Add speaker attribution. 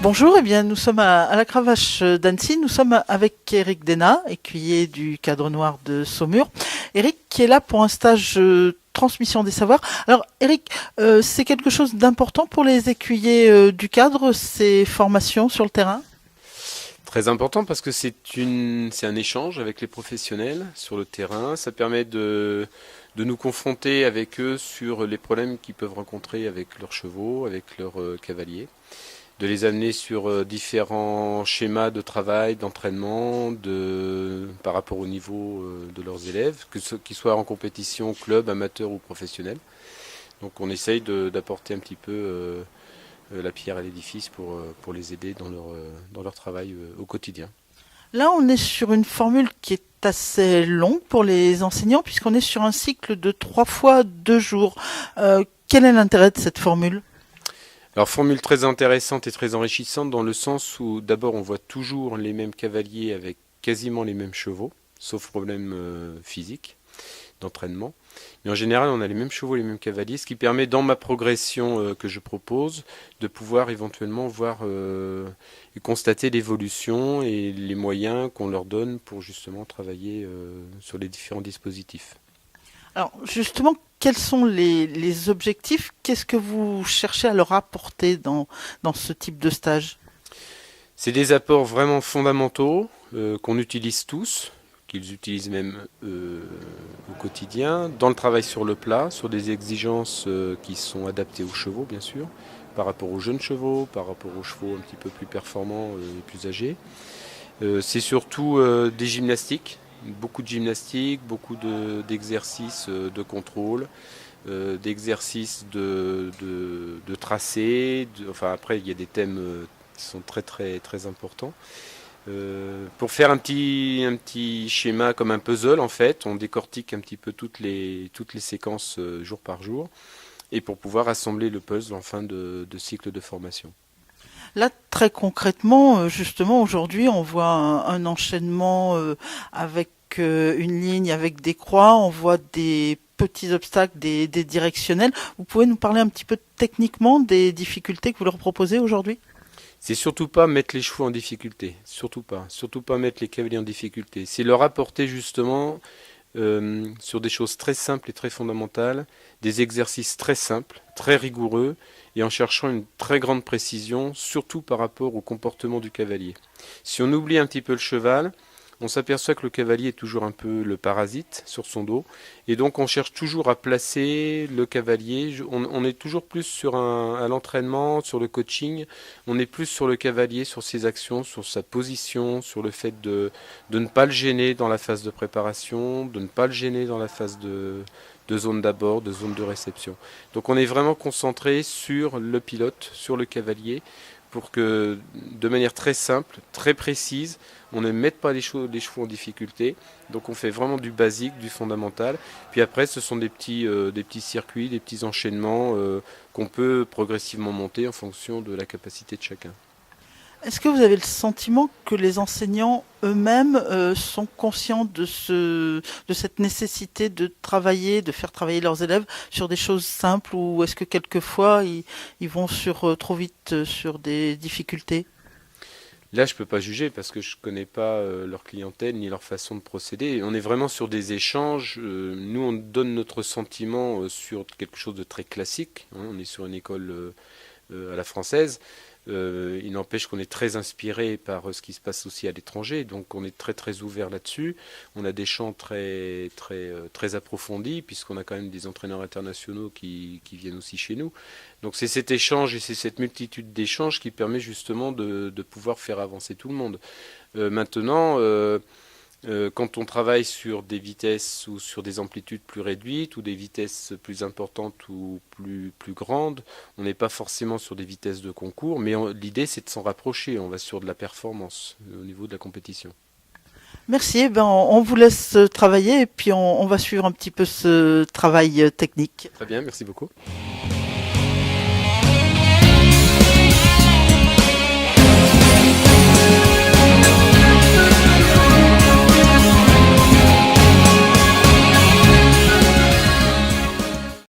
Speaker 1: Bonjour, eh bien, nous sommes à la Cravache d'Annecy. Nous sommes avec Éric Dénat, écuyer du Cadre Noir de Saumur. Éric qui est là pour un stage transmission des savoirs. Alors, Éric, c'est quelque chose d'important pour les écuyers du cadre, ces formations sur le terrain?
Speaker 2: Très important parce que c'est un échange avec les professionnels sur le terrain. Ça permet de nous confronter avec eux sur les problèmes qu'ils peuvent rencontrer avec leurs chevaux, avec leurs cavaliers, de les amener sur différents schémas de travail, d'entraînement, par rapport au niveau de leurs élèves, qu'ils soient en compétition, club, amateur ou professionnel. Donc on essaye d'apporter un petit peu la pierre à l'édifice pour les aider dans leur travail au quotidien.
Speaker 1: Là, on est sur une formule qui est assez longue pour les enseignants, puisqu'on est sur un cycle de 3 fois 2 jours. Quel est l'intérêt de cette formule?
Speaker 2: Alors, formule très intéressante et très enrichissante dans le sens où d'abord on voit toujours les mêmes cavaliers avec quasiment les mêmes chevaux, sauf problème physique d'entraînement. Mais en général, on a les mêmes chevaux, les mêmes cavaliers, ce qui permet dans ma progression que je propose de pouvoir éventuellement voir et constater l'évolution et les moyens qu'on leur donne pour justement travailler sur les différents dispositifs.
Speaker 1: Alors, justement, quels sont les objectifs? Qu'est-ce que vous cherchez à leur apporter dans ce type de stage?
Speaker 2: C'est des apports vraiment fondamentaux qu'on utilise tous, qu'ils utilisent même au quotidien, dans le travail sur le plat, sur des exigences qui sont adaptées aux chevaux, bien sûr, par rapport aux jeunes chevaux, par rapport aux chevaux un petit peu plus performants et plus âgés. C'est surtout des gymnastiques, beaucoup de gymnastique, beaucoup d'exercices de contrôle, d'exercices de tracé. Enfin, après, il y a des thèmes qui sont très très très importants. Pour faire un petit schéma comme un puzzle, en fait, on décortique un petit peu toutes les séquences jour par jour, et pour pouvoir assembler le puzzle en fin de cycle de formation.
Speaker 1: Là, très concrètement, justement, aujourd'hui, on voit un enchaînement avec une ligne, avec des croix, on voit des petits obstacles, des directionnels. Vous pouvez nous parler un petit peu techniquement des difficultés que vous leur proposez aujourd'hui?
Speaker 2: C'est surtout pas mettre les chevaux en difficulté, surtout pas mettre les cavaliers en difficulté. C'est leur apporter justement sur des choses très simples et très fondamentales, des exercices très simples, très rigoureux, et en cherchant une très grande précision, surtout par rapport au comportement du cavalier. Si on oublie un petit peu le cheval, on s'aperçoit que le cavalier est toujours un peu le parasite sur son dos, et donc on cherche toujours à placer le cavalier. On est toujours plus à l'entraînement, sur le coaching, on est plus sur le cavalier, sur ses actions, sur sa position, sur le fait de ne pas le gêner dans la phase de préparation, de ne pas le gêner dans la phase de zone d'abord, de zone de réception. Donc on est vraiment concentré sur le pilote, sur le cavalier, pour que de manière très simple, très précise, on ne mette pas les chevaux en difficulté. Donc on fait vraiment du basique, du fondamental. Puis après, ce sont des petits circuits, des petits enchaînements qu'on peut progressivement monter en fonction de la capacité de chacun.
Speaker 1: Est-ce que vous avez le sentiment que les enseignants eux-mêmes sont conscients de cette nécessité de travailler, de faire travailler leurs élèves sur des choses simples, ou est-ce que quelquefois ils vont trop vite sur des difficultés?
Speaker 2: Là, je ne peux pas juger parce que je ne connais pas leur clientèle ni leur façon de procéder. On est vraiment sur des échanges. Nous, on donne notre sentiment sur quelque chose de très classique, hein. On est sur une école à la française. Il n'empêche qu'on est très inspiré par ce qui se passe aussi à l'étranger, donc on est très très ouvert là-dessus. On a des champs très très très approfondis puisqu'on a quand même des entraîneurs internationaux qui viennent aussi chez nous. Donc c'est cet échange et c'est cette multitude d'échanges qui permet justement de pouvoir faire avancer tout le monde. Maintenant. Quand on travaille sur des vitesses ou sur des amplitudes plus réduites ou des vitesses plus importantes ou plus grandes, on n'est pas forcément sur des vitesses de concours, mais l'idée c'est de s'en rapprocher, on va sur de la performance au niveau de la compétition.
Speaker 1: Merci, eh ben, on vous laisse travailler et puis on va suivre un petit peu ce travail technique.
Speaker 2: Très bien, merci beaucoup.